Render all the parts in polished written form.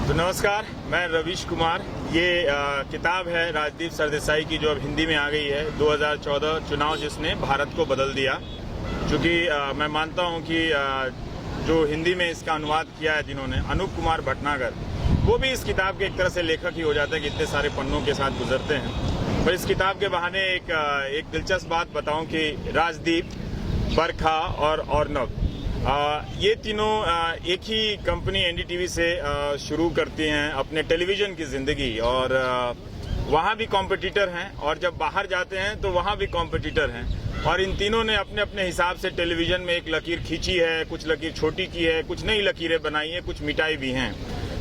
तो नमस्कार, मैं रवीश कुमार। ये किताब है राजदीप सरदेसाई की, जो अब हिंदी में आ गई है। 2014 चुनाव जिसने भारत को बदल दिया। चूँकि मैं मानता हूँ कि जो हिंदी में इसका अनुवाद किया है जिन्होंने, अनूप कुमार भटनागर, वो भी इस किताब के एक तरह से लेखक ही हो जाते हैं कि इतने सारे पन्नों के साथ गुजरते हैं। पर इस किताब के बहाने एक दिलचस्प बात बताऊं कि राजदीप, बरखा और अर्नब, ये तीनों एक ही कंपनी एनडीटीवी से शुरू करती हैं अपने टेलीविजन की जिंदगी, और वहाँ भी कॉम्पिटिटर हैं, और जब बाहर जाते हैं तो वहाँ भी कॉम्पिटिटर हैं। और इन तीनों ने अपने अपने हिसाब से टेलीविजन में एक लकीर खींची है, कुछ लकीर छोटी की है, कुछ नई लकीरें बनाई हैं, कुछ मिटाई भी हैं।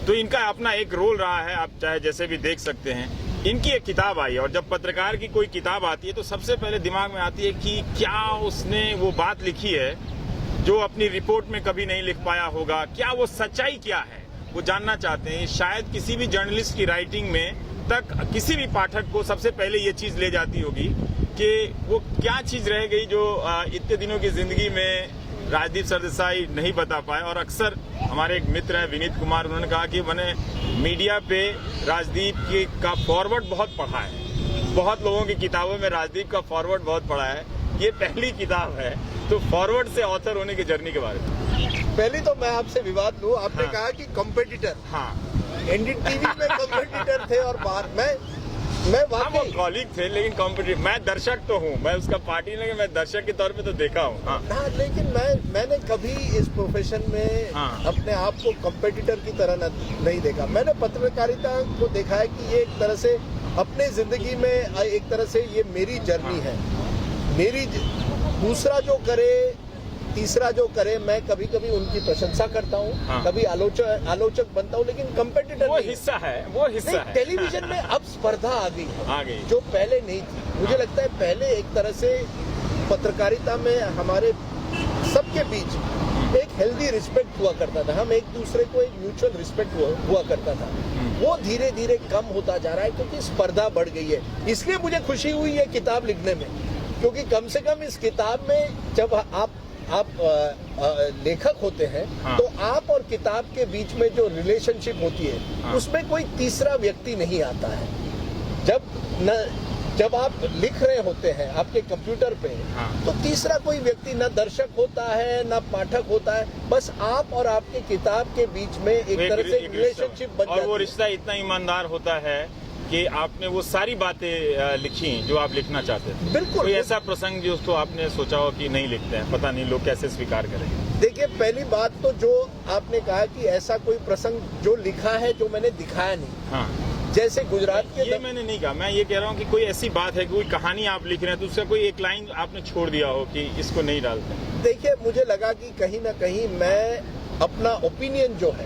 तो इनका अपना एक रोल रहा है, आप चाहे जैसे भी देख सकते हैं। इनकी एक किताब आई, और जब पत्रकार की कोई किताब आती है तो सबसे पहले दिमाग में आती है कि क्या उसने वो बात लिखी है जो अपनी रिपोर्ट में कभी नहीं लिख पाया होगा, क्या वो सच्चाई क्या है, वो जानना चाहते हैं। शायद किसी भी जर्नलिस्ट की राइटिंग में तक किसी भी पाठक को सबसे पहले ये चीज़ ले जाती होगी कि वो क्या चीज़ रह गई जो इतने दिनों की जिंदगी में राजदीप सरदेसाई नहीं बता पाए। और अक्सर हमारे एक मित्र हैं विनीत कुमार, उन्होंने कहा कि मैंने मीडिया पे राजदीप का फॉरवर्ड बहुत पढ़ा है, बहुत लोगों की किताबों में राजदीप का फॉरवर्ड बहुत पढ़ा है, ये पहली किताब है। तो फॉरवर्ड से ऑथर होने की जर्नी के बारे में पहले तो मैं आपसे विवाद लूं। आपने कहा कि कॉम्पिटिटर, एनडीटीवी में कॉम्पिटिटर थे और बाहर मैं वाकई कॉलीग थे, लेकिन कॉम्पिटिटर, मैं दर्शक तो हूँ, मैं उसका पार्टी नहीं, मैं दर्शक के तौर पे तो देखा हूँ। हाँ, लेकिन मैंने कभी इस प्रोफेशन में अपने आप को कॉम्पिटिटर की तरह नहीं देखा। मैंने पत्रकारिता को देखा है कि ये एक तरह से अपने जिंदगी में एक तरह से ये मेरी जर्नी है, मेरी दूसरा जो करे, तीसरा जो करे, मैं कभी कभी उनकी प्रशंसा करता हूँ, कभी आलोचक बनता हूँ, लेकिन कंपेटिटर वो हिस्सा है, वो हिस्सा है। टेलीविजन में अब स्पर्धा आ गई जो पहले नहीं थी। मुझे लगता है पहले एक तरह से पत्रकारिता में हमारे सबके बीच एक हेल्दी रिस्पेक्ट हुआ करता था, हम एक दूसरे को एक म्यूचुअल रिस्पेक्ट हुआ करता था। वो धीरे धीरे कम होता जा रहा है क्योंकि स्पर्धा बढ़ गई है। इसलिए मुझे खुशी हुई है किताब लिखने में, क्योंकि कम से कम इस किताब में जब आप लेखक होते हैं तो आप और किताब के बीच में जो रिलेशनशिप होती है उसमें कोई तीसरा व्यक्ति नहीं आता है। जब आप लिख रहे होते हैं आपके कंप्यूटर पे, तो तीसरा कोई व्यक्ति न दर्शक होता है न पाठक होता है, बस आप और आपके किताब के बीच में एक तरह से रिलेशनशिप बन जाती है। और वो रिश्ता इतना ईमानदार होता है कि आपने वो सारी बातें लिखी जो आप लिखना चाहते थे। बिल्कुल। कोई ऐसा प्रसंग जिसको आपने सोचा हो कि नहीं लिखते हैं, पता नहीं लोग कैसे स्वीकार करेंगे? देखिए, पहली बात तो जो आपने कहा कि ऐसा कोई प्रसंग जो लिखा है जो मैंने दिखाया नहीं, जैसे गुजरात के, ये मैंने नहीं कहा। मैं ये कह रहा हूँ कि कोई ऐसी बात है, कोई कहानी आप लिख रहे हैं तो उसका कोई एक लाइन आपने छोड़ दिया हो कि इसको नहीं डालते। देखिए, मुझे लगा कि कहीं ना कहीं मैं अपना ओपिनियन जो है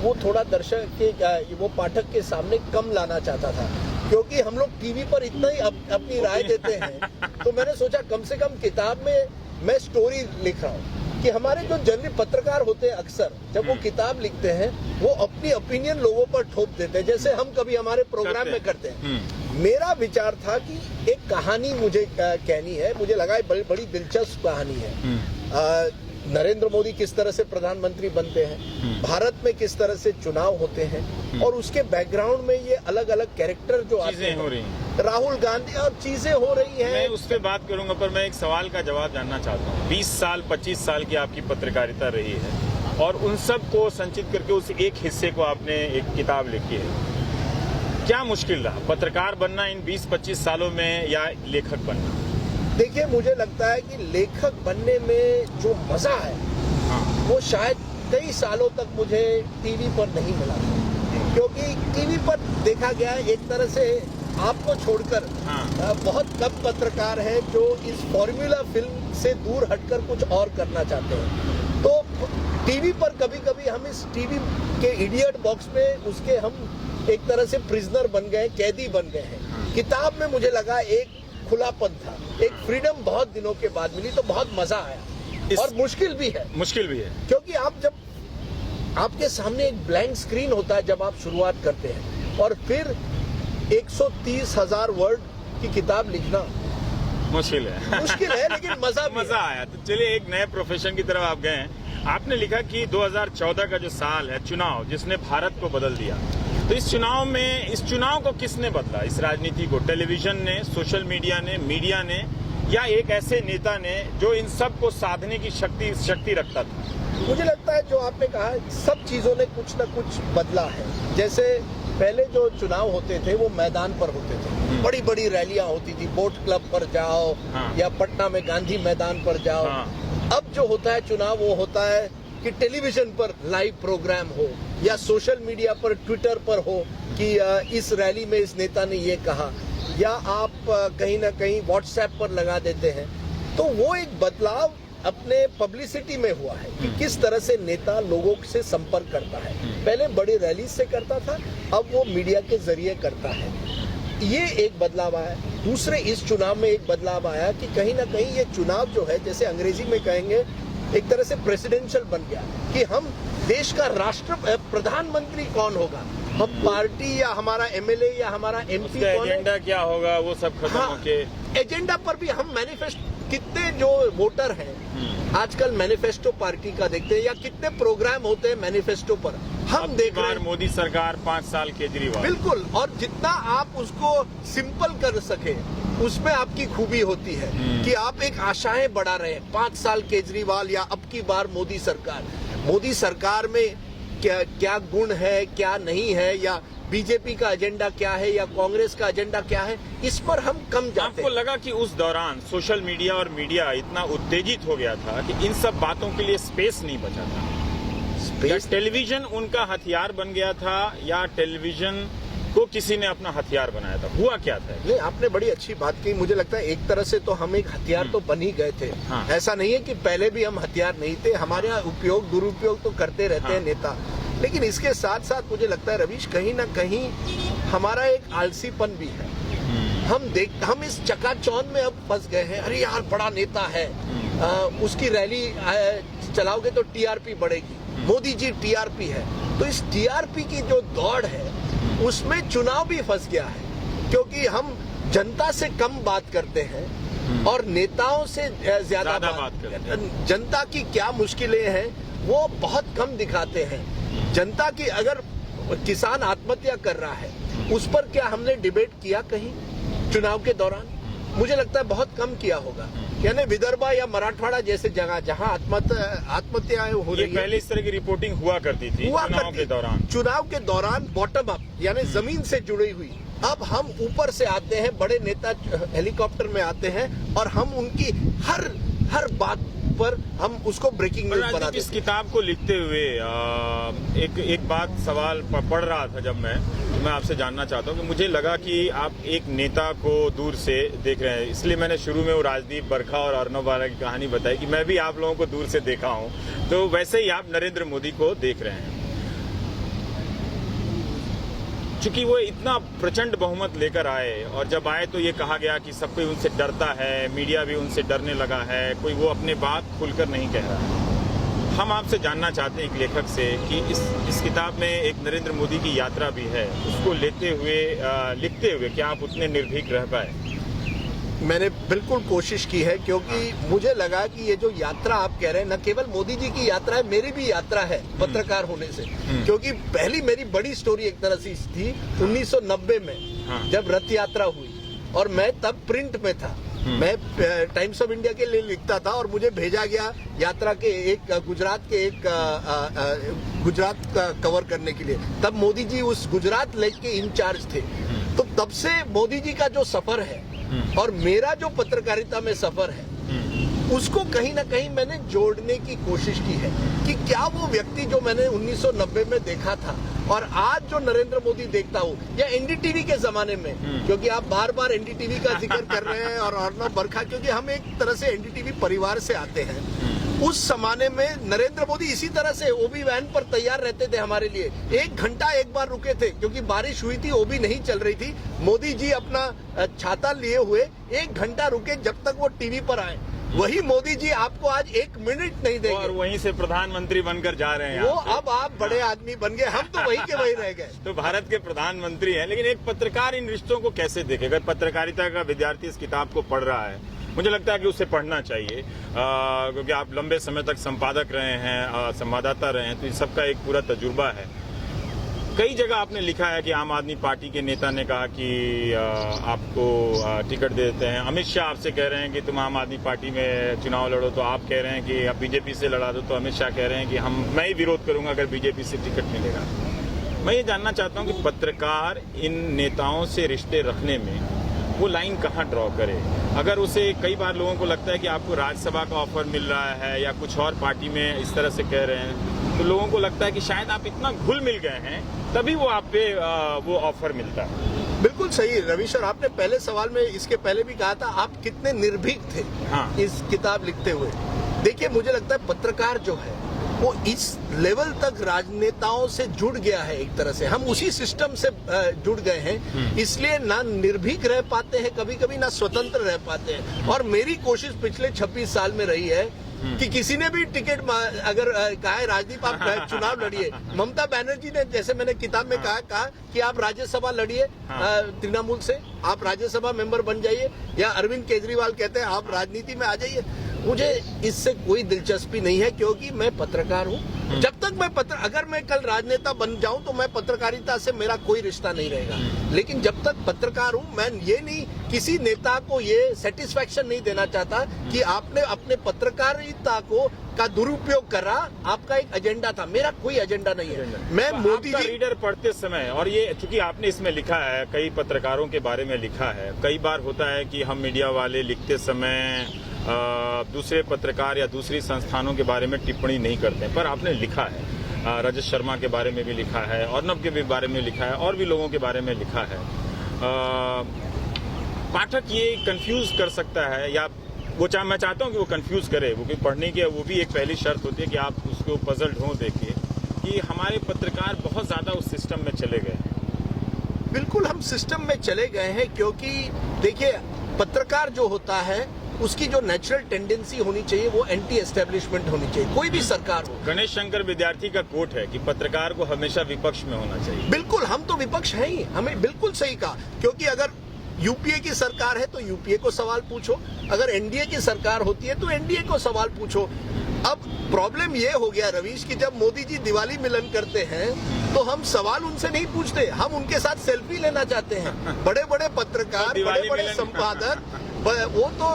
वो थोड़ा दर्शक के, वो पाठक के सामने कम लाना चाहता था, क्योंकि हम लोग टीवी पर इतना ही अपनी राय देते हैं। तो मैंने सोचा कम से कम किताब में मैं स्टोरी लिख रहा हूँ कि हमारे जो जनरल पत्रकार होते हैं अक्सर जब वो किताब लिखते हैं वो अपनी ओपिनियन लोगों पर ठोक देते हैं, जैसे हम कभी हमारे प्रोग्राम में करते हैं। मेरा विचार था कि एक कहानी मुझे कहनी है। मुझे लगा बड़ी दिलचस्प कहानी है। नरेंद्र मोदी किस तरह से प्रधानमंत्री बनते हैं, भारत में किस तरह से चुनाव होते हैं, और उसके बैकग्राउंड में ये अलग अलग कैरेक्टर जो आते हैं, हो रही हैं, राहुल गांधी और चीजें हो रही हैं। मैं उस पर बात करूंगा, पर मैं एक सवाल का जवाब जानना चाहता हूँ। 20 साल 25 साल की आपकी पत्रकारिता रही है, और उन सब को संचित करके उस एक हिस्से को आपने एक किताब लिखी है। क्या मुश्किल रहा पत्रकार बनना इन 20-25 सालों में, या लेखक बनना? देखिए, मुझे लगता है कि लेखक बनने में जो मजा है वो शायद कई सालों तक मुझे टीवी पर नहीं मिला, क्योंकि टीवी पर देखा गया एक तरह से आपको छोड़कर बहुत कम पत्रकार हैं जो इस फॉर्मूला फिल्म से दूर हटकर कुछ और करना चाहते हैं। तो टीवी पर कभी कभी हम इस टीवी के इडियट बॉक्स में उसके हम एक तरह से प्रिजनर बन गए, कैदी बन गए हैं। किताब में मुझे लगा एक खुलापन था, एक फ्रीडम बहुत दिनों के बाद मिली, तो बहुत मजा आया। और मुश्किल भी है, क्योंकि आप जब आपके सामने एक ब्लैंक स्क्रीन होता है जब आप शुरुआत करते हैं, और फिर 130,000 वर्ड की किताब लिखना मुश्किल है लेकिन मजा आया। तो चलिए, एक नए प्रोफेशन की तरफ आप गए हैं। आपने लिखा कि 2014 का जो साल है चुनाव जिसने भारत को बदल दिया, तो इस चुनाव को किसने बदला? इस राजनीति को टेलीविजन ने, सोशल मीडिया ने या एक ऐसे नेता ने जो इन सब को साधने की शक्ति रखता था? मुझे लगता है जो आपने कहा सब चीजों ने कुछ न कुछ बदला है। जैसे पहले जो चुनाव होते थे वो मैदान पर होते थे, बड़ी बड़ी रैलियां होती थी, बोट क्लब पर जाओ या पटना में गांधी मैदान पर जाओ। अब जो होता है चुनाव वो होता है कि टेलीविजन पर लाइव प्रोग्राम हो या सोशल मीडिया पर, ट्विटर पर हो कि इस रैली में इस नेता ने ये कहा, या आप कहीं ना कहीं व्हाट्सएप पर लगा देते हैं। तो वो एक बदलाव अपने पब्लिसिटी में हुआ है कि किस तरह से नेता लोगों से संपर्क करता है। पहले बड़ी रैली से करता था, अब वो मीडिया के जरिए करता है। ये एक बदलाव आया। दूसरे इस चुनाव में एक बदलाव आया कि कहीं ना कहीं ये चुनाव जो है, जैसे अंग्रेजी में कहेंगे, एक तरह से प्रेसिडेंशियल बन गया कि हम देश का प्रधानमंत्री कौन होगा, हम पार्टी या हमारा एमएलए या हमारा एमपी कौन है, एजेंडा क्या होगा, वो सब खत्म होके एजेंडा पर भी हम मैनिफेस्टो, कितने जो वोटर हैं आजकल मैनिफेस्टो पार्टी का देखते हैं, या कितने प्रोग्राम होते हैं मैनिफेस्टो पर हम देख रहे हैं। मोदी सरकार 5 साल केजरीवाल, बिल्कुल। और जितना आप उसको सिंपल कर सके उसमें आपकी खूबी होती है कि आप एक आशाएं बढ़ा रहे हैं। 5 साल केजरीवाल या अब की बार मोदी सरकार में क्या गुण है, क्या नहीं है, या बीजेपी का एजेंडा क्या है या कांग्रेस का एजेंडा क्या है, इस पर हम कम जाते हैं। आपको लगा कि उस दौरान सोशल मीडिया और मीडिया इतना उत्तेजित हो गया था कि इन सब बातों के लिए स्पेस नहीं बचा था? स्पेस, टेलीविजन उनका हथियार बन गया था या टेलीविजन को किसी ने अपना हथियार बनाया था? हुआ क्या था? नहीं, आपने बड़ी अच्छी बात की। मुझे लगता है एक तरह से तो हम एक हथियार तो बन ही गए थे। हाँ। ऐसा नहीं है कि पहले भी हम हथियार नहीं थे, हमारे यहाँ उपयोग दुरुपयोग तो करते रहते हैं नेता। लेकिन इसके साथ साथ मुझे लगता है रवीश, कहीं ना कहीं हमारा एक आलसीपन भी है। हम इस चकाचौंध में अब फंस गए हैं। अरे यार, बड़ा नेता है, उसकी रैली चलाओगे तो टीआरपी बढ़ेगी, मोदी जी टीआरपी है। तो इस टीआरपी की जो दौड़ है उसमें चुनाव भी फंस गया है, क्योंकि हम जनता से कम बात करते हैं और नेताओं से ज्यादा बात करते हैं। जनता की क्या मुश्किलें हैं वो बहुत कम दिखाते हैं। जनता की, अगर किसान आत्महत्या कर रहा है उस पर क्या हमने डिबेट किया कहीं चुनाव के दौरान? मुझे लगता है बहुत कम किया होगा। यानी विदर्भा या मराठवाड़ा जैसे जगह जहां आत्महत्याएं हो रही है, पहले इस तरह की रिपोर्टिंग हुआ करती थी चुनाव के दौरान बॉटम अप, यानी जमीन से जुड़ी हुई। अब हम ऊपर से आते हैं, बड़े नेता हेलीकॉप्टर में आते हैं और हम उनकी हर बात पर हम उसको ब्रेकिंग न्यूज बना देते हैं। इस किताब को लिखते हुए एक बात सवाल पढ़ रहा था जब मैं आपसे जानना चाहता हूँ कि मुझे लगा कि आप एक नेता को दूर से देख रहे हैं, इसलिए मैंने शुरू में वो राजदीप बरखा और अर्नब वाला की कहानी बताई कि मैं भी आप लोगों को दूर से देखा हूँ, तो वैसे ही आप नरेंद्र मोदी को देख रहे हैं। चूंकि वो इतना प्रचंड बहुमत लेकर आए और जब आए तो ये कहा गया कि सब कोई उनसे डरता है, मीडिया भी उनसे डरने लगा है, कोई वो अपने बात खुलकर नहीं कह रहा है। हम आपसे जानना चाहते हैं एक लेखक से कि इस किताब में एक नरेंद्र मोदी की यात्रा भी है, उसको लिखते हुए क्या आप उतने निर्भीक रह पाए? मैंने बिल्कुल कोशिश की है, क्योंकि मुझे लगा कि ये जो यात्रा आप कह रहे हैं, न केवल मोदी जी की यात्रा है, मेरी भी यात्रा है पत्रकार होने से। क्योंकि पहली मेरी बड़ी स्टोरी एक तरह से थी 1990 में जब रथ यात्रा हुई, और मैं तब प्रिंट में था। मैं टाइम्स ऑफ इंडिया के लिए लिखता था और मुझे भेजा गया यात्रा के गुजरात का कवर करने के लिए। तब मोदी जी उस गुजरात लेग के इंचार्ज थे। तो तब से मोदी जी का जो सफर है और मेरा जो पत्रकारिता में सफर है, उसको कहीं ना कहीं मैंने जोड़ने की कोशिश की है कि क्या वो व्यक्ति जो मैंने 1990 में देखा था और आज जो नरेंद्र मोदी देखता हूँ, या एनडीटीवी के जमाने में, क्योंकि आप बार बार एनडीटीवी का जिक्र कर रहे हैं और अर्नब बरखा, क्योंकि हम एक तरह से एनडीटीवी परिवार से आते हैं। उस जमाने में नरेंद्र मोदी इसी तरह से ओबी वैन पर तैयार रहते थे हमारे लिए। 1 घंटा एक बार रुके थे क्योंकि बारिश हुई थी, ओबी नहीं चल रही थी। मोदी जी अपना छाता लिए हुए 1 घंटा रुके जब तक वो टीवी पर आए। वही मोदी जी आपको आज 1 मिनट नहीं देंगे और वहीं से प्रधानमंत्री बनकर जा रहे हैं। वो अब आप बड़े आदमी बन गए, हम तो वही के वही रह गए। तो भारत के प्रधानमंत्री हैं, लेकिन एक पत्रकार इन रिश्तों को कैसे देखेगा? पत्रकारिता का विद्यार्थी इस किताब को पढ़ रहा है मुझे लगता है कि उसे पढ़ना चाहिए, क्योंकि आप लंबे समय तक संपादक रहे हैं, संवाददाता रहे हैं, तो इन सबका एक पूरा तजुर्बा है। कई जगह आपने लिखा है कि आम आदमी पार्टी के नेता ने कहा कि आपको टिकट दे देते हैं। अमित शाह आपसे कह रहे हैं कि तुम आम आदमी पार्टी में चुनाव लड़ो, तो आप कह रहे हैं कि अब बीजेपी से लड़ा दो, तो अमित शाह कह रहे हैं कि मैं ही विरोध करूंगा अगर बीजेपी से टिकट मिलेगा। मैं ये जानना चाहता हूं कि पत्रकार इन नेताओं से रिश्ते रखने में वो लाइन कहाँ ड्रॉ करे। अगर उसे, कई बार लोगों को लगता है कि आपको राज्यसभा का ऑफर मिल रहा है या कुछ और पार्टी में इस तरह से कह रहे हैं, तो लोगों को लगता है कि शायद आप इतना घुल मिल गए हैं तभी वो आप पे वो ऑफर मिलता है। बिल्कुल सही रवीश, और आपने पहले सवाल में इसके पहले भी कहा था आप कितने निर्भीक थे इस किताब लिखते हुए। देखिए, मुझे लगता है पत्रकार जो है वो इस लेवल तक राजनेताओं से जुड़ गया है। एक तरह से हम उसी सिस्टम से जुड़ गए हैं, इसलिए ना निर्भीक रह पाते हैं कभी कभी, ना स्वतंत्र रह पाते हैं। और मेरी कोशिश पिछले 26 साल में रही है कि किसी ने भी टिकट अगर कहा है राजदीप आप चुनाव लड़िए, ममता बनर्जी ने, जैसे मैंने किताब में कहा कि आप राज्यसभा लड़िए तृणमूल से, आप राज्यसभा मेंबर बन जाइए, या अरविंद केजरीवाल कहते हैं आप राजनीति में आ जाइए। मुझे इससे कोई दिलचस्पी नहीं है, क्योंकि मैं पत्रकार हूं। जब तक मैं अगर मैं कल राजनेता बन जाऊं तो मैं पत्रकारिता से मेरा कोई रिश्ता नहीं रहेगा, लेकिन जब तक पत्रकार हूं मैं ये नहीं, किसी नेता को ये सेटिस्फेक्शन नहीं देना चाहता कि आपने अपने पत्रकारिता का दुरुपयोग करा। आपका एक एजेंडा था, मेरा कोई एजेंडा नहीं है। मैं मोदी जी रीडर पढ़ते समय, और ये चूंकि आपने इसमें लिखा है, कई पत्रकारों के बारे में लिखा है, कई बार होता है कि हम मीडिया वाले लिखते समय दूसरे पत्रकार या दूसरी संस्थानों के बारे में टिप्पणी नहीं करते हैं, पर आपने लिखा है। रजत शर्मा के बारे में भी लिखा है, अर्नब के भी बारे में लिखा है, और भी लोगों के बारे में लिखा है। पाठक ये कंफ्यूज कर सकता है, या मैं चाहता हूं कि वो कंफ्यूज करे, वो पढ़ने की वो भी एक पहली शर्त होती है कि आप उसको पजल्ड हो देखिए कि हमारे पत्रकार बहुत ज्यादा उस सिस्टम में चले गए हैं। बिल्कुल हम सिस्टम में चले गए हैं, क्योंकि देखिए पत्रकार जो होता है उसकी जो नेचुरल टेंडेंसी होनी चाहिए वो एंटी एस्टेब्लिशमेंट होनी चाहिए, कोई भी सरकार हो। गणेश शंकर विद्यार्थी का कोट है कि पत्रकार को हमेशा विपक्ष में होना चाहिए। बिल्कुल, हम तो विपक्ष हैं ही, हमें बिल्कुल सही कहा, क्योंकि अगर यूपीए की सरकार है तो यूपीए को सवाल पूछो, अगर एनडीए की सरकार होती है तो एनडीए को सवाल पूछो। अब प्रॉब्लम ये हो गया रवीश कि जब मोदी जी दिवाली मिलन करते हैं तो हम सवाल उनसे नहीं पूछते, हम उनके साथ सेल्फी लेना चाहते हैं। बड़े बड़े पत्रकार, बड़े बड़े संपादक वो तो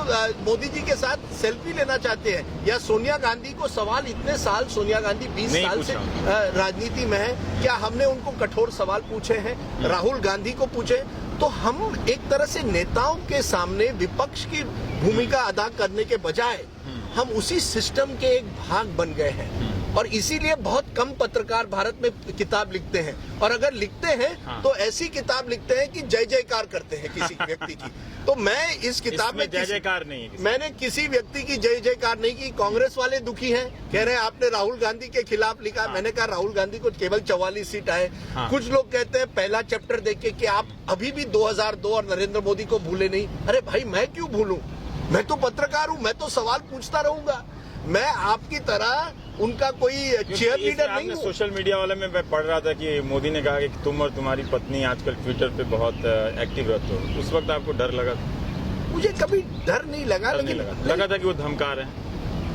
मोदी जी के साथ सेल्फी लेना चाहते हैं। या सोनिया गांधी को सवाल, इतने साल सोनिया गांधी 20 साल से राजनीति में है, क्या हमने उनको कठोर सवाल पूछे हैं? राहुल गांधी को पूछे। तो हम एक तरह से नेताओं के सामने विपक्ष की भूमिका अदा करने के बजाय हम उसी सिस्टम के एक भाग बन गए हैं, और इसीलिए बहुत कम पत्रकार भारत में किताब लिखते हैं, और अगर लिखते हैं तो ऐसी किताब लिखते हैं कि जय जयकार करते हैं किसी व्यक्ति की। तो मैं इस किताब में जय जयकार नहीं है, मैंने किसी व्यक्ति की जय जयकार नहीं की। कांग्रेस वाले दुखी हैं, कह रहे हैं आपने राहुल गांधी के खिलाफ लिखा। मैंने कहा राहुल गांधी को केवल 44 सीट आए। कुछ लोग कहते हैं पहला चैप्टर देख के कि आप अभी भी 2002 और नरेंद्र मोदी को भूले नहीं। अरे भाई, मैं क्यों भूलूं? मैं तो पत्रकार हूं, मैं तो सवाल पूछता रहूंगा। मैं आपकी तरह उनका कोई चेयर लीडर नहीं हूं। सोशल मीडिया वाले में मैं पढ़ रहा था कि मोदी ने कहा कि तुम और तुम्हारी पत्नी आजकल ट्विटर पे बहुत एक्टिव रहते हो। उस वक्त आपको डर लगा? मुझे कभी डर नहीं लगा, लेकिन लगा था कि वो धमका रहे हैं।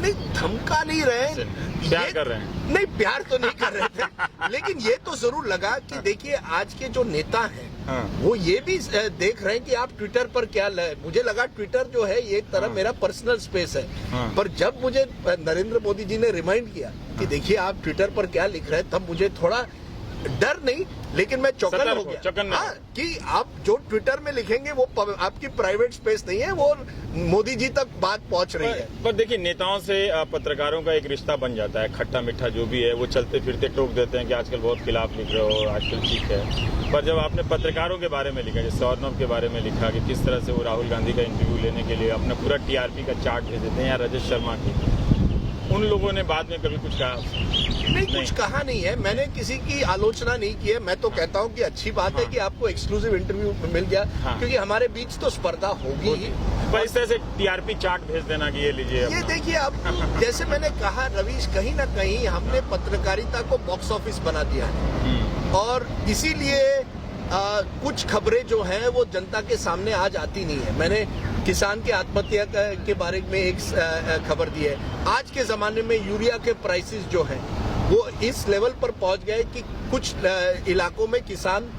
नहीं, धमका नहीं रहे, प्यार कर रहे हैं। नहीं, प्यार तो नहीं कर रहे थे, लेकिन ये तो जरूर लगा कि देखिए आज के जो नेता हैं वो ये भी देख रहे हैं कि आप ट्विटर पर क्या मुझे लगा ट्विटर जो है ये एक तरह मेरा पर्सनल स्पेस है। पर जब मुझे नरेंद्र मोदी जी ने रिमाइंड किया कि देखिए आप ट्विटर पर क्या लिख रहे हैं, तब मुझे थोड़ा डर नहीं, लेकिन मैं चौकन हो गया। हाँ, कि आप जो ट्विटर में लिखेंगे वो आपकी प्राइवेट स्पेस नहीं है, वो मोदी जी तक बात पहुंच रही है। पर देखिए, नेताओं से पत्रकारों का एक रिश्ता बन जाता है, खट्टा मीठा जो भी है, वो चलते फिरते टोक देते हैं कि आजकल बहुत खिलाफ लिख रहे हो, आजकल ठीक है। पर जब आपने पत्रकारों के बारे में लिखा, जैसे अर्नब के बारे में लिखा कि किस तरह से वो राहुल गांधी का इंटरव्यू लेने के लिए अपना पूरा टीआरपी का चार्ट भेज देते हैं, या रजत शर्मा की, उन लोगों ने बाद में कभी कुछ कहा? नहीं, कुछ कहा नहीं है, मैंने किसी की आलोचना नहीं की है। मैं तो कहता हूं कि अच्छी बात है कि आपको एक्सक्लूसिव इंटरव्यू मिल गया, क्योंकि हमारे बीच तो स्पर्धा होगी ही। पर इस तरह से टीआरपी चार्ट भेज देना कि ये लीजिए, ये देखिए आप, जैसे मैंने कहा रवीश, कहीं ना कहीं हमने पत्रकारिता को बॉक्स ऑफिस बना दिया है, और इसीलिए कुछ खबरें जो हैं वो जनता के सामने आज आती नहीं है। मैंने किसान के आत्महत्या के बारे में एक खबर दी है। आज के ज़माने में यूरिया के प्राइसेस जो हैं वो इस लेवल पर पहुंच गए कि कुछ इलाकों में किसान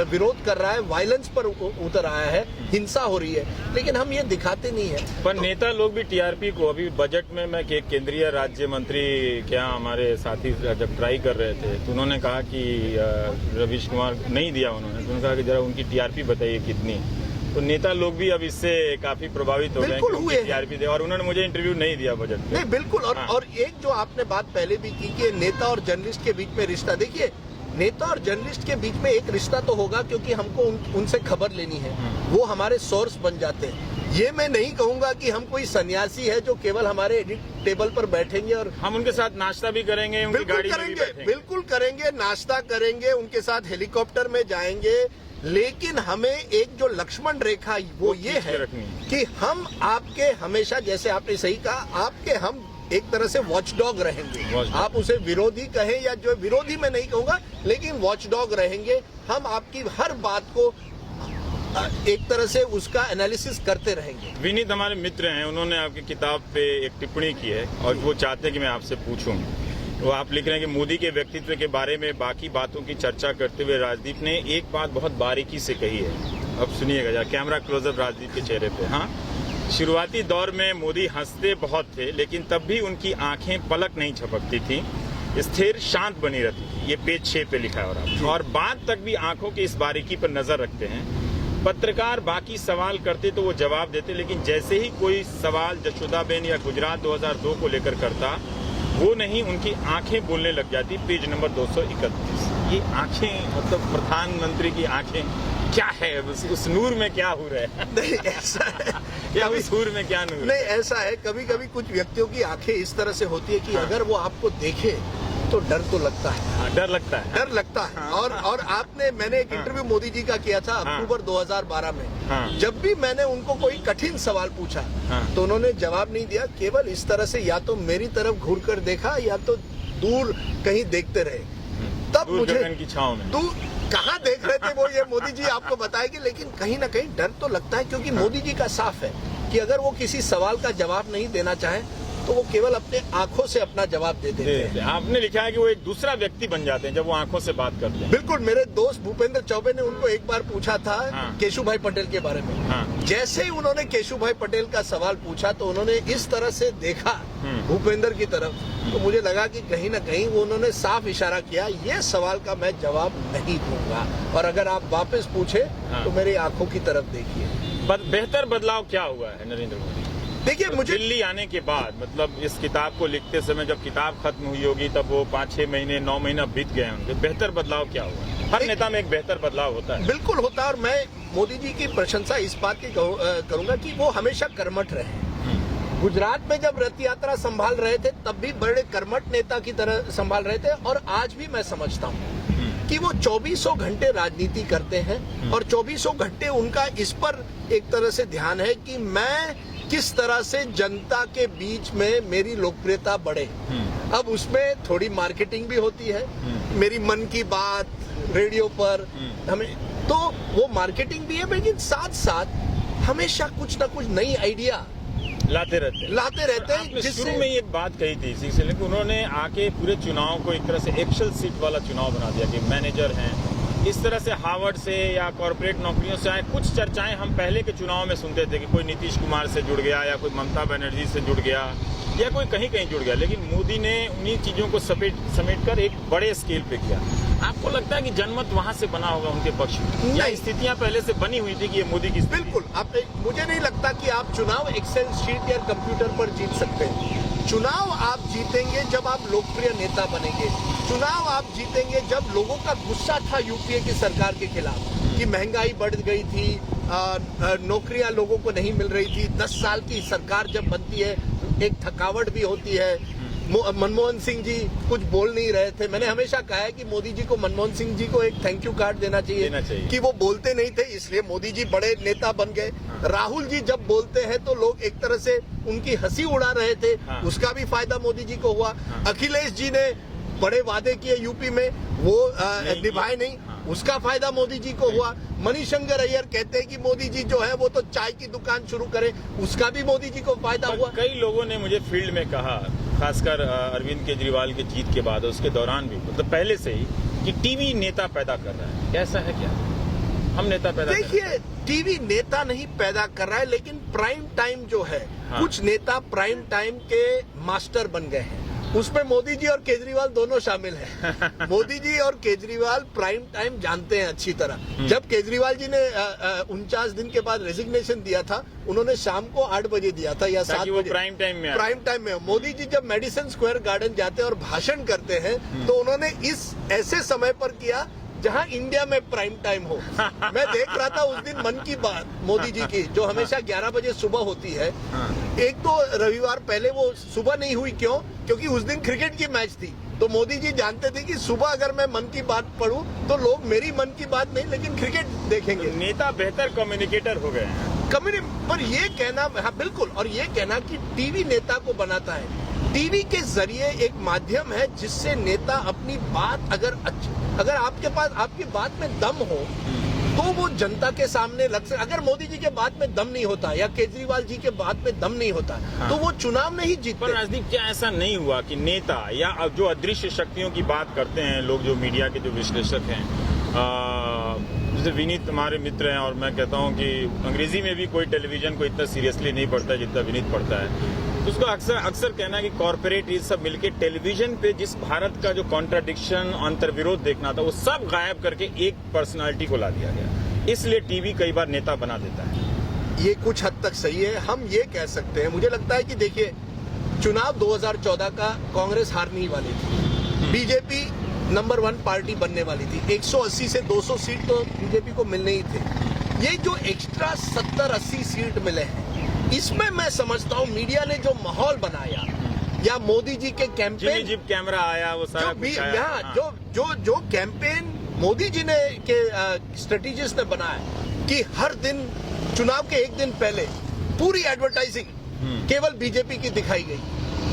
विरोध कर रहा है, वायलेंस पर उतर आया है, हिंसा हो रही है, लेकिन हम ये दिखाते नहीं है। पर नेता लोग भी टीआरपी को अभी बजट में मैं केंद्रीय राज्य मंत्री क्या हमारे साथी जब ट्राई कर रहे थे तो उन्होंने कहा कि रवीश कुमार नहीं दिया, उन्होंने तो कहा कि जरा उनकी टीआरपी बताइए कितनी। तो नेता लोग भी अब इससे काफी प्रभावित हो गए कि टीआरपी दे, और उन्होंने मुझे इंटरव्यू नहीं दिया बजट में। नहीं, बिल्कुल। और एक जो आपने बात पहले भी की कि नेता और जर्नलिस्ट के बीच में रिश्ता, देखिए नेता और जर्नलिस्ट के बीच में एक रिश्ता तो होगा क्योंकि हमको उनसे खबर लेनी है, वो हमारे सोर्स बन जाते हैं। ये मैं नहीं कहूंगा कि हम कोई सन्यासी है जो केवल हमारे एडिट टेबल पर बैठेंगे और हम उनके साथ नाश्ता भी करेंगे, उनकी गाड़ी में भी बैठेंगे। बिल्कुल करेंगे, नाश्ता करेंगे, उनके साथ हेलीकॉप्टर में जाएंगे, लेकिन हमें एक जो लक्ष्मण रेखा वो ये है कि हम आपके हमेशा, जैसे आपने सही कहा, आपके हम एक तरह से वॉचडॉग रहेंगे। आप उसे विरोधी कहें या जो विरोधी मैं नहीं कहूंगा, लेकिन वॉचडॉग रहेंगे। हम आपकी हर बात को एक तरह से उसका एनालिसिस करते रहेंगे। विनीत हमारे मित्र हैं, उन्होंने आपकी किताब पे एक टिप्पणी की है और वो चाहते हैं कि मैं आपसे पूछूं। वो आप लिख रहे हैं कि मोदी के व्यक्तित्व के बारे में बाकी बातों की चर्चा करते हुए राजदीप ने एक बात बहुत बारीकी से कही है। अब सुनिएगा, कैमरा क्लोजअप राजदीप के चेहरे पे। हाँ, शुरुआती दौर में मोदी हंसते बहुत थे, लेकिन तब भी उनकी आंखें पलक नहीं झपकती थी, स्थिर शांत बनी रहती थी। ये पेज 6 पे लिखा है। और बाद तक भी आंखों की इस बारीकी पर नजर रखते हैं। पत्रकार बाकी सवाल करते तो वो जवाब देते, लेकिन जैसे ही कोई सवाल जशोदाबेन या गुजरात 2002 को लेकर करता, वो नहीं, उनकी आंखें बोलने लग जाती। Page number 231। ये आंखें, मतलब प्रधानमंत्री की आंखें क्या है, उस नूर में क्या हो रहा है? नहीं, ऐसा है या उस नूर में क्या नूर? नहीं, ऐसा है, कभी कभी कुछ व्यक्तियों की आंखें इस तरह से होती है कि अगर वो आपको देखे तो डर तो लगता है। डर लगता है, डर लगता है। और मैंने एक इंटरव्यू मोदी जी का किया था अक्टूबर 2012 में। जब भी मैंने उनको कोई कठिन सवाल पूछा तो उन्होंने जवाब नहीं दिया, केवल इस तरह से या तो मेरी तरफ घूर कर देखा या तो दूर कहीं देखते रहे। तब मुझे की छांव में दूर कहाँ देख रहे थे वो ये मोदी जी आपको बताएंगे, लेकिन कहीं ना कहीं डर तो लगता है, क्योंकि मोदी जी का साफ है कि अगर वो किसी सवाल का जवाब नहीं देना चाहे तो वो केवल अपने आंखों से अपना जवाब दे देते हैं। आपने लिखा है कि वो एक दूसरा व्यक्ति बन जाते हैं जब वो आंखों से बात करते हैं। बिल्कुल। मेरे दोस्त भूपेंद्र चौबे ने उनको एक बार पूछा था केशु भाई पटेल के बारे में। जैसे ही उन्होंने केशु भाई पटेल का सवाल पूछा तो उन्होंने इस तरह से देखा भूपेंद्र की तरफ, तो मुझे लगा कि कहीं ना कहीं वो उन्होंने साफ इशारा किया, ये सवाल का मैं जवाब नहीं दूंगा, और अगर आप वापस पूछे तो मेरी आंखों की तरफ देखिए। बेहतर बदलाव क्या हुआ है नरेंद्र मोदी? देखिए, मुझे दिल्ली आने के बाद, मतलब इस किताब को लिखते समय जब किताब खत्म हुई होगी तब वो 5-6 महीने 9 महीना बीत गए होंगे, बेहतर बदलाव क्या हुआ? हर नेता में एक बेहतर बदलाव होता है। बिल्कुल होता है, और मैं मोदी जी की प्रशंसा इस बात की करूंगा कि वो हमेशा कर्मठ रहे। गुजरात में जब रथ यात्रा संभाल रहे थे तब भी बड़े कर्मठ नेता की तरह संभाल रहे थे, और आज भी मैं समझता हूँ कि वो 2400 घंटे राजनीति करते हैं और 2400 घंटे उनका इस पर एक तरह से ध्यान है कि मैं किस तरह से जनता के बीच में मेरी लोकप्रियता बढ़े। अब उसमें थोड़ी मार्केटिंग भी होती है, मेरी मन की बात रेडियो पर हमें, तो वो मार्केटिंग भी है, लेकिन साथ साथ हमेशा कुछ ना कुछ नई आइडिया लाते रहते हैं। शुरू में एक बात कही थी इसी से, लेकिन उन्होंने आके पूरे चुनाव को एक तरह से एक्सेल सीट वाला चुनाव बना दिया कि मैनेजर हैं, इस तरह से हार्वर्ड से या कॉर्पोरेट नौकरियों से आए। कुछ चर्चाएं हम पहले के चुनाव में सुनते थे कि कोई नीतीश कुमार से जुड़ गया या कोई ममता बनर्जी से जुड़ गया या कोई कहीं कहीं जुड़ गया, लेकिन मोदी ने उन्हीं चीजों को समेट कर एक बड़े स्केल पे किया। आपको लगता है कि जनमत वहां से बना होगा उनके पक्ष में, या स्थितियां पहले से बनी हुई थी कि ये मोदी की? बिल्कुल। मुझे नहीं लगता कि आप चुनाव एक्सेल शीट या कंप्यूटर पर जीत सकते हैं। चुनाव आप जीतेंगे जब आप लोकप्रिय नेता बनेंगे। चुनाव आप जीतेंगे जब लोगों का गुस्सा था यूपीए की सरकार के खिलाफ कि महंगाई बढ़ गई थी, नौकरियां लोगों को नहीं मिल रही थी। 10 साल की सरकार जब बनती है एक थकावट भी होती है। मनमोहन सिंह जी कुछ बोल नहीं रहे थे। मैंने हमेशा कहा है कि मोदी जी को, मनमोहन सिंह जी को एक थैंक यू कार्ड देना चाहिए कि वो बोलते नहीं थे, इसलिए मोदी जी बड़े नेता बन गए। राहुल जी जब बोलते हैं तो लोग एक तरह से उनकी हंसी उड़ा रहे थे, उसका भी फायदा मोदी जी को हुआ। अखिलेश जी ने बड़े वादे किए यूपी में, वो निभाए नहीं, उसका फायदा मोदी जी को हुआ। मणिशंकर अय्यर कहते हैं कि मोदी जी जो है वो तो चाय की दुकान शुरू करे, उसका भी मोदी जी को फायदा हुआ। कई लोगों ने मुझे फील्ड में कहा, खासकर अरविंद केजरीवाल की जीत के बाद, उसके दौरान भी, मतलब पहले से ही, कि टीवी नेता पैदा कर रहा है। कैसा है क्या? हम नेता पैदा, देखिए, टीवी नेता नहीं पैदा कर रहा है, लेकिन प्राइम टाइम जो है, कुछ नेता प्राइम टाइम के मास्टर बन गए हैं। उसमें मोदी जी और केजरीवाल दोनों शामिल हैं। मोदी जी और केजरीवाल प्राइम टाइम जानते हैं अच्छी तरह। जब केजरीवाल जी ने 49 दिन के बाद रेजिग्नेशन दिया था, उन्होंने शाम को 8 बजे दिया था या 7 बजे, प्राइम टाइम में। मोदी जी जब मेडिसन स्क्वायर गार्डन जाते हैं और भाषण करते हैं, तो उन्होंने इस ऐसे समय पर किया जहां इंडिया में प्राइम टाइम हो। मैं देख रहा था उस दिन मन की बात मोदी जी की, जो हमेशा 11 बजे सुबह होती है। एक तो रविवार पहले वो सुबह नहीं हुई, क्यों? क्योंकि उस दिन क्रिकेट की मैच थी। तो मोदी जी जानते थे कि सुबह अगर मैं मन की बात पढ़ूं तो लोग मेरी मन की बात नहीं, लेकिन क्रिकेट देखेंगे। नेता बेहतर कम्युनिकेटर हो गए हैं। पर ये कहना, हाँ बिल्कुल, और ये कहना कि टीवी नेता को बनाता है। टीवी के जरिए एक माध्यम है जिससे नेता अपनी बात, अगर आपके पास आपकी बात में दम हो तो वो जनता के सामने रख सकते। अगर मोदी जी के बात में दम नहीं होता या केजरीवाल जी के बात में दम नहीं होता, तो वो चुनाव नहीं जीतते। पर राजदीप, क्या ऐसा नहीं हुआ कि नेता या जो अदृश्य शक्तियों की बात करते हैं लोग, जो मीडिया के जो विश्लेषक हैं, जैसे विनीत हमारे मित्र हैं, और मैं कहता हूं कि अंग्रेजी में भी कोई टेलीविजन को इतना सीरियसली नहीं पढ़ता जितना विनीत पढ़ता है, तो उसको अक्सर कहना है कि कॉर्पोरेट ये सब मिलके टेलीविजन पे जिस भारत का जो कॉन्ट्राडिक्शन, अंतर्विरोध देखना था, वो सब गायब करके एक पर्सनालिटी को ला दिया गया। इसलिए टीवी कई बार नेता बना देता है। ये कुछ हद तक सही है। हम ये कह सकते हैं, मुझे लगता है कि देखिए, चुनाव 2014 का कांग्रेस हारने ही वाली थी, बीजेपी नंबर 1 पार्टी बनने वाली थी, 180 से 200 सीट तो बीजेपी को मिलने ही थे। ये जो एक्स्ट्रा 70-80 सीट मिले हैं, इसमें मैं समझता हूँ मीडिया ने जो माहौल बनाया, या मोदी जी के कैंपेन, जिप कैमरा आया, वो सारा कुछ आया, जो कैंपेन मोदी जी ने के स्ट्रेटेजिस्ट ने बनाया कि हर दिन चुनाव के एक दिन पहले पूरी एडवर्टाइजिंग केवल बीजेपी की दिखाई गई,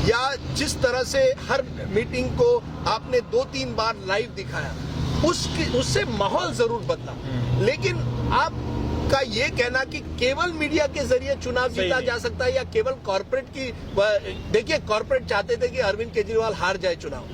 या जिस तरह से हर मीटिंग को आपने 2-3 बार लाइव दिखाया, उससे माहौल जरूर बदला। लेकिन आपका ये कहना कि केवल मीडिया के जरिए चुनाव जीता जा सकता है, या केवल कॉर्पोरेट की, देखिए कॉर्पोरेट चाहते थे कि अरविंद केजरीवाल हार जाए चुनाव,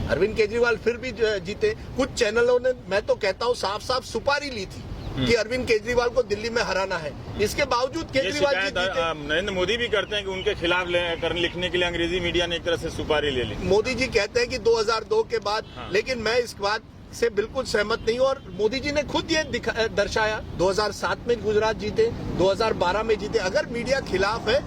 अरविंद केजरीवाल फिर भी जीते। कुछ चैनलों ने, मैं तो कहता हूँ, साफ साफ सुपारी ली थी कि अरविंद केजरीवाल को दिल्ली में हराना है। इसके बावजूद केजरीवाल जी जीते। नरेंद्र मोदी भी करते हैं कि उनके खिलाफ लिखने के लिए अंग्रेजी मीडिया ने एक तरह से सुपारी ले ली। मोदी जी कहते हैं कि 2002 के बाद, लेकिन मैं इस बात से बिल्कुल सहमत नहीं हूं, और मोदी जी ने खुद ये दर्शाया। 2007 में गुजरात जीते, 2012 में जीते। अगर मीडिया खिलाफ है,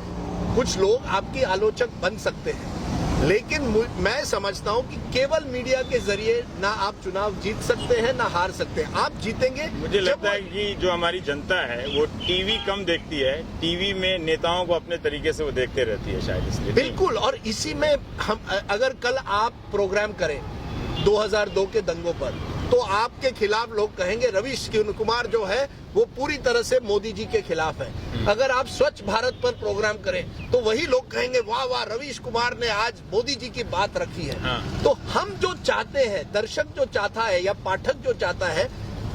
कुछ लोग आपकी आलोचक बन सकते हैं, लेकिन मैं समझता हूं कि केवल मीडिया के जरिए ना आप चुनाव जीत सकते हैं ना हार सकते हैं। आप जीतेंगे। मुझे लगता है कि जो हमारी जनता है वो टीवी कम देखती है, टीवी में नेताओं को अपने तरीके से वो देखते रहती है, शायद इसलिए। बिल्कुल, और इसी में हम, अगर कल आप प्रोग्राम करें 2002 के दंगों पर, तो आपके खिलाफ लोग कहेंगे रवीश कुमार जो है वो पूरी तरह से मोदी जी के खिलाफ है। अगर आप स्वच्छ भारत पर प्रोग्राम करें तो वही लोग कहेंगे वाह वाह, रवीश कुमार ने आज मोदी जी की बात रखी है। तो हम जो चाहते हैं, दर्शक जो चाहता है या पाठक जो चाहता है,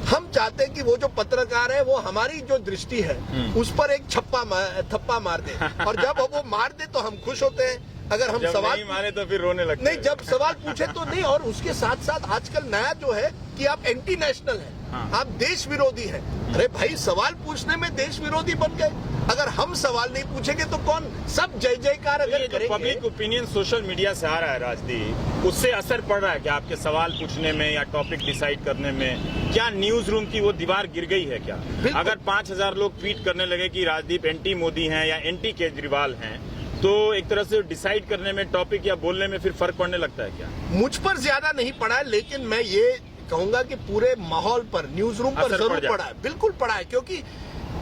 हम चाहते हैं कि वो जो पत्रकार है वो हमारी जो दृष्टि है उस पर एक थप्पा मार दे, और जब वो मार दे तो हम खुश होते हैं। अगर हम सवाल नहीं मारे तो फिर रोने लगते नहीं, जब सवाल पूछे तो नहीं। और उसके साथ साथ आजकल नया जो है कि आप एंटी नेशनल हैं, आप देश विरोधी हैं। अरे भाई, सवाल पूछने में देश विरोधी बन गए। अगर हम सवाल नहीं पूछेंगे तो कौन? सब जय जयकार अगर करेंगे। पब्लिक ओपिनियन सोशल मीडिया से आ रहा है राजदीप, उससे असर पड़ रहा है क्या आपके सवाल पूछने में या टॉपिक डिसाइड करने में? क्या न्यूज रूम की वो दीवार गिर गई है क्या? अगर 5000 लोग ट्वीट करने लगे कि राजदीप एंटी मोदी हैं या एंटी केजरीवाल हैं, तो एक तरह से डिसाइड करने में, टॉपिक या बोलने में फिर फर्क पड़ने लगता है क्या? मुझ पर ज्यादा नहीं पड़ा है, लेकिन मैं ये कहूंगा कि पूरे माहौल पर, न्यूज रूम पर जरूर पड़ा है, बिल्कुल पड़ा है। क्योंकि,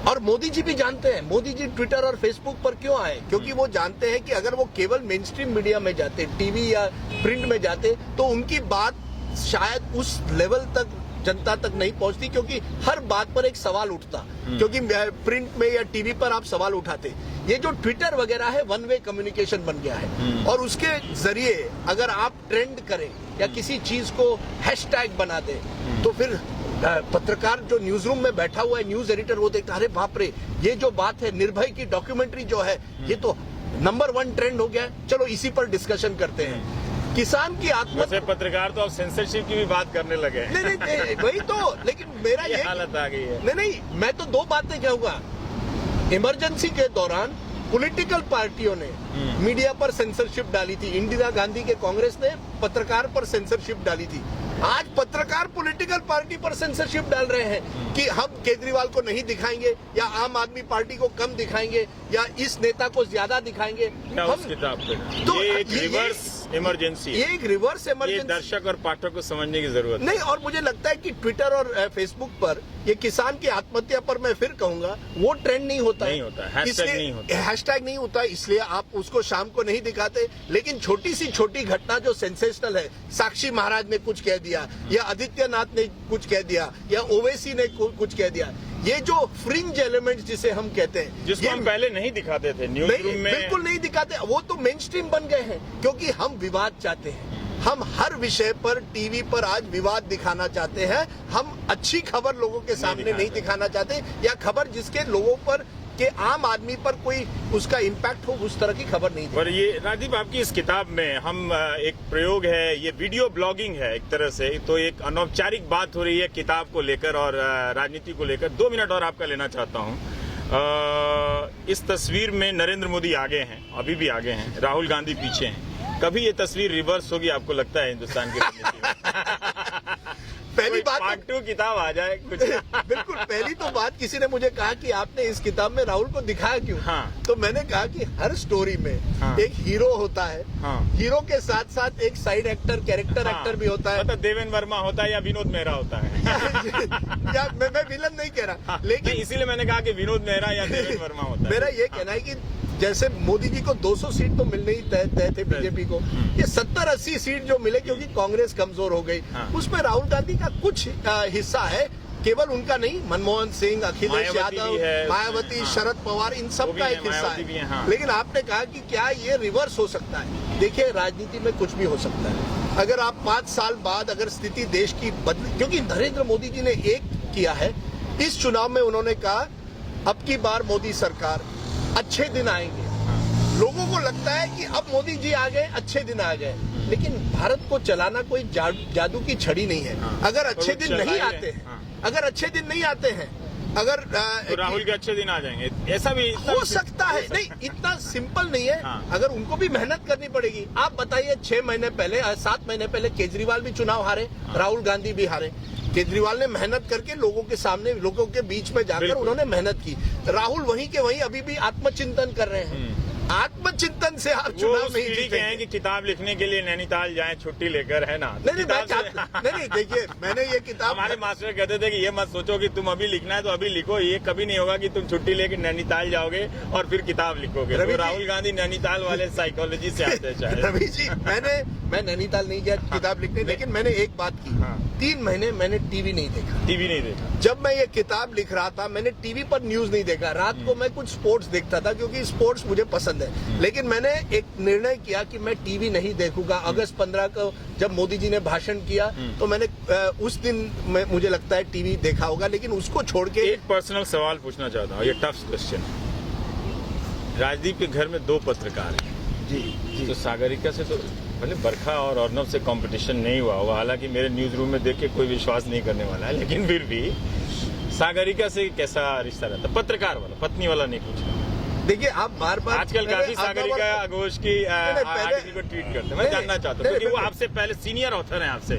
और मोदी जी भी जानते हैं, मोदी जी ट्विटर और फेसबुक पर क्यों आए? क्योंकि वो जानते हैं कि अगर वो केवल मेन स्ट्रीम मीडिया में जाते, टीवी या प्रिंट में जाते, तो उनकी बात शायद उस लेवल तक जनता तक नहीं पहुंचती, क्योंकि हर बात पर एक सवाल उठता, क्योंकि प्रिंट में या टीवी पर आप सवाल उठाते। ये जो ट्विटर वगैरह है, वन वे कम्युनिकेशन बन गया है, और उसके जरिए अगर आप ट्रेंड करें या किसी चीज को हैशटैग बना दे, तो फिर पत्रकार जो न्यूज रूम में बैठा हुआ है, न्यूज एडिटर, वो देखता, अरे बाप रे, ये जो बात है निर्भय की डॉक्यूमेंट्री जो है, ये तो नंबर 1 ट्रेंड हो गया, चलो इसी पर डिस्कशन करते हैं। किसान की आत्महत्या। वैसे पत्रकार तो अब सेंसरशिप की भी बात करने लगे हैं। नहीं, वही तो, लेकिन मेरा ये हालत आ गई है। नहीं, मैं तो 2 बातें कहूंगा। इमरजेंसी के दौरान पॉलिटिकल पार्टियों ने मीडिया पर सेंसरशिप डाली थी। इंदिरा गांधी के कांग्रेस ने पत्रकार पर सेंसरशिप डाली थी। आज पत्रकार पॉलिटिकल पार्टी पर सेंसरशिप डाल रहे हैं कि हम केजरीवाल को नहीं दिखाएंगे, या आम आदमी पार्टी को कम दिखाएंगे, या इस नेता को ज्यादा दिखाएंगे। हम किताब पे तो ये एक रिवर्स इमरजेंसी, ये एक रिवर्स ये इमरजेंसी दर्शक और पाठक को समझने की जरूरत नहीं। और मुझे लगता है कि ट्विटर और फेसबुक पर ये किसान की आत्महत्या पर मैं फिर कहूंगा, वो ट्रेंड नहीं होता, नहीं होता, हैशटैग नहीं होता, इसलिए आप उसको शाम को नहीं दिखाते। लेकिन छोटी सी छोटी घटना जो सेंसेशनल है, साक्षी महाराज ने कुछ कह दिया, या आदित्यनाथ ने कुछ कह दिया, या ओवैसी ने कुछ कह दिया, ये जो फ्रिंज एलिमेंट्स जिसे हम कहते हैं, जिसको हम पहले नहीं दिखाते थे न्यूज रूम में, बिल्कुल नहीं दिखाते, वो तो मेन स्ट्रीम बन गए हैं, क्योंकि हम विवाद चाहते हैं। हम हर विषय पर टीवी पर आज विवाद दिखाना चाहते हैं। हम अच्छी खबर लोगों के सामने नहीं दिखाना चाहते, या खबर जिसके लोगों पर के आम आदमी पर कोई उसका इम्पैक्ट हो, उस तरह की खबर नहीं। पर ये राजदीप, आपकी इस किताब में हम एक प्रयोग है, ये वीडियो ब्लॉगिंग है एक तरह से, तो एक अनौपचारिक बात हो रही है किताब को लेकर और राजनीति को लेकर। 2 मिनट और आपका लेना चाहता हूँ। इस तस्वीर में नरेंद्र मोदी आगे हैं, अभी भी आगे हैं, राहुल गांधी पीछे हैं। कभी ये तस्वीर रिवर्स होगी, आपको लगता है हिंदुस्तान की राजनीति में? पहली बात, पार्ट 2 किताब आ जाए कुछ। बिल्कुल, पहली तो बात, किसी ने मुझे कहा कि आपने इस किताब में राहुल को दिखाया क्यों? तो मैंने कहा कि हर स्टोरी में एक हीरो होता है, हीरो के साथ साथ एक साइड एक्टर, कैरेक्टर एक्टर भी होता है। मतलब देवेंद्र वर्मा होता है या विनोद मेहरा होता है। या मैं विलन नहीं कह रहा, लेकिन इसीलिए मैंने कहा कि विनोद मेहरा या देवेंद्र वर्मा होता है। मेरा ये कहना है कि जैसे मोदी जी को 200 सीट तो मिलने ही तय थे बीजेपी को, ये 70-80 सीट जो मिले क्योंकि कांग्रेस कमजोर हो गई, उसमें राहुल गांधी का कुछ हिस्सा है, केवल उनका नहीं, मनमोहन सिंह, अखिलेश यादव, मायावती, शरद पवार, इन सब का एक हिस्सा है। लेकिन आपने कहा कि क्या ये रिवर्स हो सकता है? देखिए, राजनीति में कुछ भी हो सकता है। अगर आप 5 साल बाद अगर स्थिति देश की बदली, क्योंकि नरेंद्र मोदी जी ने एक किया है, इस चुनाव में उन्होंने कहा अब की बार मोदी सरकार, अच्छे दिन आएंगे। लोगों को लगता है कि अब मोदी जी आ गए, अच्छे दिन आ गए, लेकिन भारत को चलाना कोई जादू की छड़ी नहीं है। अगर अच्छे दिन नहीं आते हैं, अगर अच्छे दिन नहीं आते हैं, अगर तो राहुल के अच्छे दिन आ जाएंगे, ऐसा भी हो सकता है। नहीं, इतना सिंपल नहीं है। अगर उनको भी मेहनत करनी पड़ेगी। आप बताइए, 6 महीने पहले, 7 महीने पहले केजरीवाल भी चुनाव हारे, राहुल गांधी भी हारे। केजरीवाल ने मेहनत करके लोगों के सामने, लोगों के बीच में जाकर उन्होंने मेहनत की। राहुल वहीं के वहीं अभी भी आत्मचिंतन कर रहे हैं। आत्मचिंतन से आप चुनाव नहीं जीतेंगे। हैं कि किताब लिखने के लिए नैनीताल जाएं छुट्टी लेकर, है ना? नहीं, देखिए, मैंने ये किताब, हमारे मास्टर कहते थे कि ये मत सोचो कि तुम अभी लिखना है तो अभी लिखो, ये कभी नहीं होगा कि तुम छुट्टी लेकर नैनीताल जाओगे और फिर किताब लिखोगे। तो राहुल गांधी नैनीताल वाले साइकोलॉजी से आते हैं। रवि जी, मैं नैनीताल नहीं गया किताब लिखने, लेकिन मैंने एक बात की, 3 महीने मैंने टीवी नहीं देखा। जब मैं ये किताब लिख रहा था, मैंने टीवी पर न्यूज नहीं देखा। रात को मैं कुछ स्पोर्ट्स देखता था, क्योंकि स्पोर्ट्स मुझे पसंद है। लेकिन मैंने एक निर्णय किया कि मैं टीवी नहीं देखूंगा। अगस्त 15 को जब मोदी जी ने भाषण किया, तो मैंने उस दिन मुझे लगता है टीवी देखा होगा, लेकिन उसको छोड़ के एक पर्सनल सवाल पूछना चाहता हूँ, ये टफ क्वेश्चन। राजदीप के घर में 2 पत्रकार हैं जी। तो सागरिका से तो भले बरखा और अर्नब से कंपटीशन नहीं हुआ होगा, हालांकि मेरे न्यूज रूम में देख के कोई विश्वास नहीं करने वाला है, लेकिन फिर भी सागरिका से कैसा रिश्ता रहता? पत्रकार वाला, पत्नी वाला नहीं पूछ रहा। देखिए, आप बार आजकल काफी सागरिका घोष की आर्टिकल को ट्वीट करते हैं। मैं जानना चाहता हूँ, क्योंकि वो आपसे पहले सीनियर ऑथर हैं, आपसे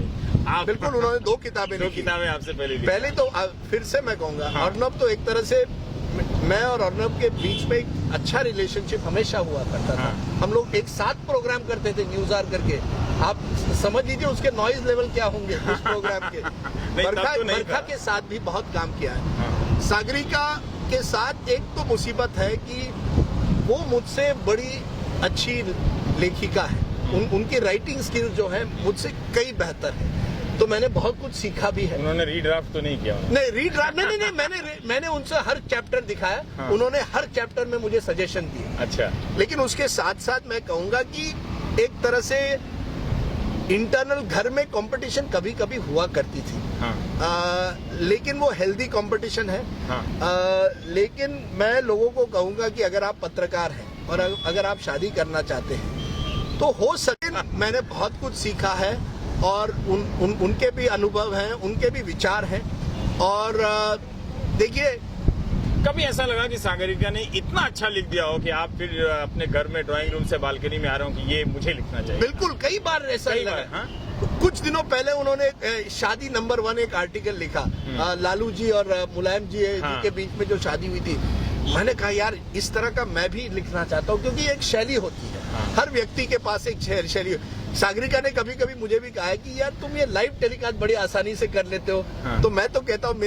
आप बिल्कुल, उन्होंने 2 किताबें आपसे पहले तो फिर से मैं कहूंगा, अर्नब तो एक तरह से, मैं और अर्नब के बीच में एक अच्छा रिलेशनशिप हमेशा हुआ करता था। हम लोग एक साथ प्रोग्राम करते थे, न्यूज आर करके। आप समझ लीजिए उसके नॉइज लेवल क्या होंगे उस प्रोग्राम के। बरखा के साथ भी बहुत काम किया है। सागरिका के साथ एक तो मुसीबत है कि वो मुझसे बड़ी अच्छी लेखिका है। उनकी राइटिंग स्किल जो है मुझसे कई बेहतर है। तो मैंने बहुत कुछ सीखा भी है। उन्होंने रीड्राफ्ट तो नहीं किया? नहीं रीड्राफ्ट नहीं, मैंने उनसे हर चैप्टर दिखाया। हाँ। उन्होंने हर चैप्टर में मुझे सजेशन दिए। अच्छा। लेकिन उसके साथ साथ मैं कहूंगा कि एक तरह से इंटरनल घर में कंपटीशन कभी कभी हुआ करती थी। हाँ। लेकिन वो हेल्दी कंपटीशन है। हाँ। लेकिन मैं लोगों को कहूंगा कि अगर आप पत्रकार हैं और अगर आप शादी करना चाहते हैं तो हो सके। मैंने बहुत कुछ सीखा है और उनके भी अनुभव हैं, उनके भी विचार हैं। और देखिए, कभी ऐसा लगा कि सागरिका ने इतना अच्छा लिख दिया हो कि आप फिर अपने घर में ड्राइंग रूम से बालकनी में आ रहे हो कि ये मुझे लिखना चाहिए? बिल्कुल, कई बार ऐसा लगा। हाँ? कुछ दिनों पहले उन्होंने शादी नंबर 1 एक आर्टिकल लिखा, लालू जी और मुलायम जी हाँ। के बीच में जो शादी हुई थी। मैंने कहा यार इस तरह का मैं भी लिखना चाहता हूँ, क्योंकि एक शैली होती है। हाँ। हर व्यक्ति के पास एक शैली। सागरिका ने कभी कभी मुझे भी कहा है कि यार तुम ये लाइव टेलीकास्ट बड़ी आसानी से कर लेते हो। हाँ। तो मैं तो कहता हूँ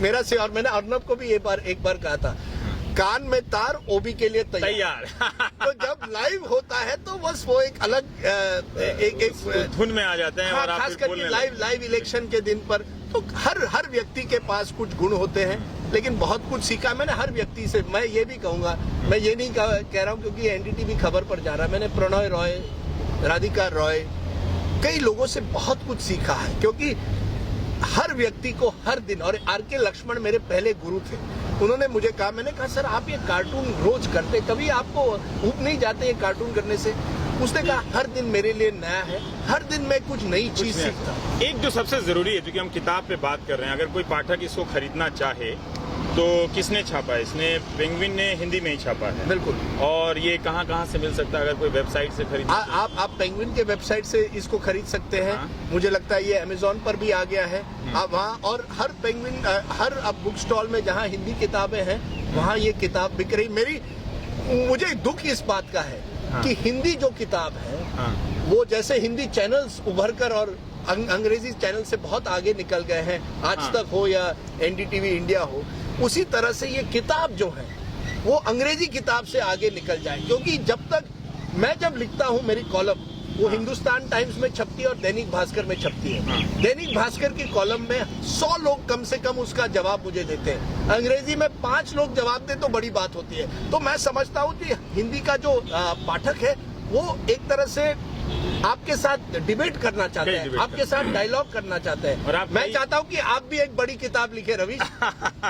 मेरा से, और मैंने अर्नब को भी एक बार कहा था, कान में तार ओबी के लिए तैयार। तो जब लाइव होता है तो बस वो एक अलग एक धुन में आ जाते हैं। हाँ, और आप खास फिर बोलने करके लाइव इलेक्शन के दिन पर तो हर व्यक्ति के पास कुछ गुण होते हैं। लेकिन बहुत कुछ सीखा मैंने हर व्यक्ति से। मैं ये भी कहूंगा, मैं ये नहीं कह रहा हूँ क्योंकि एनडीटीवी खबर पर जा रहा है, मैंने प्रणय रॉय, राधिका रॉय, कई लोगों से बहुत कुछ सीखा है। क्योंकि हर व्यक्ति को हर दिन, और आर.के. लक्ष्मण मेरे पहले गुरु थे, उन्होंने मुझे कहा, मैंने कहा सर आप ये कार्टून रोज करते, कभी आपको ऊब नहीं जाते ये कार्टून करने से? उसने कहा हर दिन मेरे लिए नया है, हर दिन मैं कुछ नई चीज सीखता हूँ। एक जो सबसे जरूरी है, क्योंकि हम किताब पे बात कर रहे हैं, अगर कोई पाठक इसको खरीदना चाहे तो किसने छापा है? इसने पेंगुइन ने हिंदी में ही छापा है। बिल्कुल। और ये कहाँ से मिल सकता है अगर कोई वेबसाइट से खरीद? आप पेंगुइन के वेबसाइट से इसको खरीद सकते हैं। हाँ। मुझे लगता है ये अमेजोन पर भी आ गया है। आप वहाँ, और हर पेंगुइन हर अब बुक स्टॉल में जहाँ हिंदी किताबें हैं वहाँ ये किताब बिक रही। मुझे दुख इस बात का है कि हिंदी जो किताब है वो जैसे हिंदी चैनल्स उभर कर और अंग्रेजी चैनल से बहुत आगे निकल गए हैं, आज तक हो या एनडीटीवी इंडिया हो, उसी तरह से ये किताब जो है वो अंग्रेजी किताब से आगे निकल जाए। क्योंकि जब लिखता हूँ मेरी कॉलम वो हिंदुस्तान टाइम्स में छपती है और दैनिक भास्कर में छपती है। दैनिक भास्कर की कॉलम में 100 लोग कम से कम उसका जवाब मुझे देते हैं, अंग्रेजी में 5 लोग जवाब दें तो बड़ी बात होती है। तो मैं समझता हूँ कि हिंदी का जो पाठक है वो एक तरह से आपके साथ डिबेट करना चाहते हैं, आपके साथ डायलॉग करना चाहते हैं। और मैं चाहता हूँ कि आप भी एक बड़ी किताब लिखे रवीश।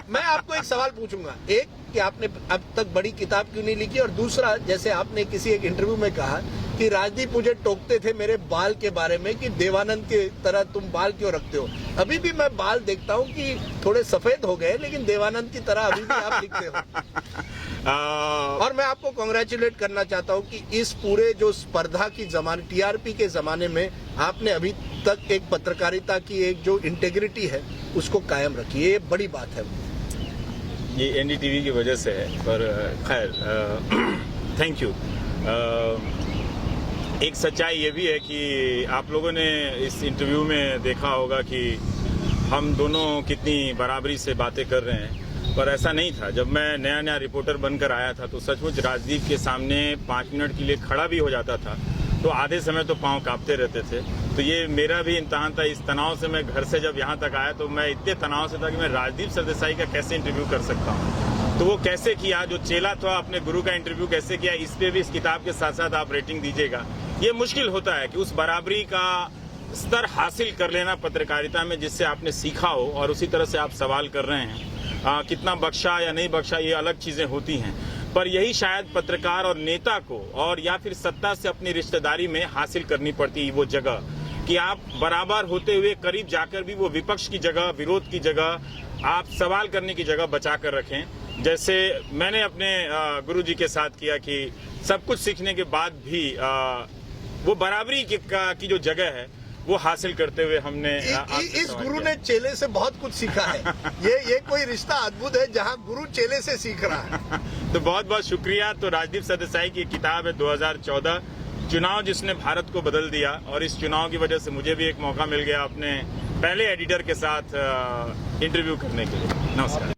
मैं आपको एक सवाल पूछूंगा, एक कि आपने अब तक बड़ी किताब क्यों नहीं लिखी, और दूसरा, जैसे आपने किसी एक इंटरव्यू में कहा कि राजदीप मुझे टोकते थे मेरे बाल के बारे में कि देवानंद की तरह तुम बाल क्यों रखते हो। अभी भी मैं बाल देखता हूँ कि थोड़े सफेद हो गए, लेकिन देवानंद की तरह अभी भी आप लिखते हो। और मैं आपको कांग्रेचुलेट करना चाहता हूँ कि इस पूरे जो स्पर्धा की जमाने, टीआरपी के जमाने में आपने अभी तक एक पत्रकारिता की एक जो इंटेग्रिटी है उसको कायम रखी है। ये बड़ी बात है। ये एनडीटीवी की वजह से है, पर खैर थैंक यू। एक सच्चाई ये भी है कि आप लोगों ने इस इंटरव्यू में देखा होगा कि हम दोनों कितनी बराबरी से बातें कर रहे हैं, पर ऐसा नहीं था। जब मैं नया रिपोर्टर बनकर आया था तो सचमुच राजदीप के सामने 5 मिनट के लिए खड़ा भी हो जाता था तो आधे समय तो पाँव कांपते रहते थे। तो ये मेरा भी इम्तहान था। इस तनाव से मैं घर से जब यहाँ तक आया तो मैं इतने तनाव से था कि मैं राजदीप सरदेसाई का कैसे इंटरव्यू कर सकता हूँ। तो वो कैसे किया, जो चेला था अपने गुरु का इंटरव्यू कैसे किया, इस पे भी इस किताब के साथ साथ आप रेटिंग दीजिएगा। ये मुश्किल होता है कि उस बराबरी का स्तर हासिल कर लेना पत्रकारिता में जिससे आपने सीखा हो, और उसी तरह से आप सवाल कर रहे हैं। कितना बख्शा या नहीं बख्शा ये अलग चीजें होती हैं, पर यही शायद पत्रकार और नेता को, और या फिर सत्ता से अपनी रिश्तेदारी में हासिल करनी पड़ती है वो जगह कि आप बराबर होते हुए करीब जाकर भी वो विपक्ष की जगह, विरोध की जगह, आप सवाल करने की जगह बचा कर रखें। जैसे मैंने अपने गुरुजी के साथ किया कि सब कुछ सीखने के बाद भी वो बराबरी की जो जगह है वो हासिल करते हुए हमने इस गुरु ने चेले से बहुत कुछ सीखा है। ये कोई रिश्ता अद्भुत है जहां गुरु चेले से सीख रहा है। तो बहुत बहुत शुक्रिया। तो राजदीप सरदेसाई की किताब है 2014 चुनाव जिसने भारत को बदल दिया, और इस चुनाव की वजह से मुझे भी एक मौका मिल गया अपने पहले एडिटर के साथ इंटरव्यू करने के लिए। नमस्कार।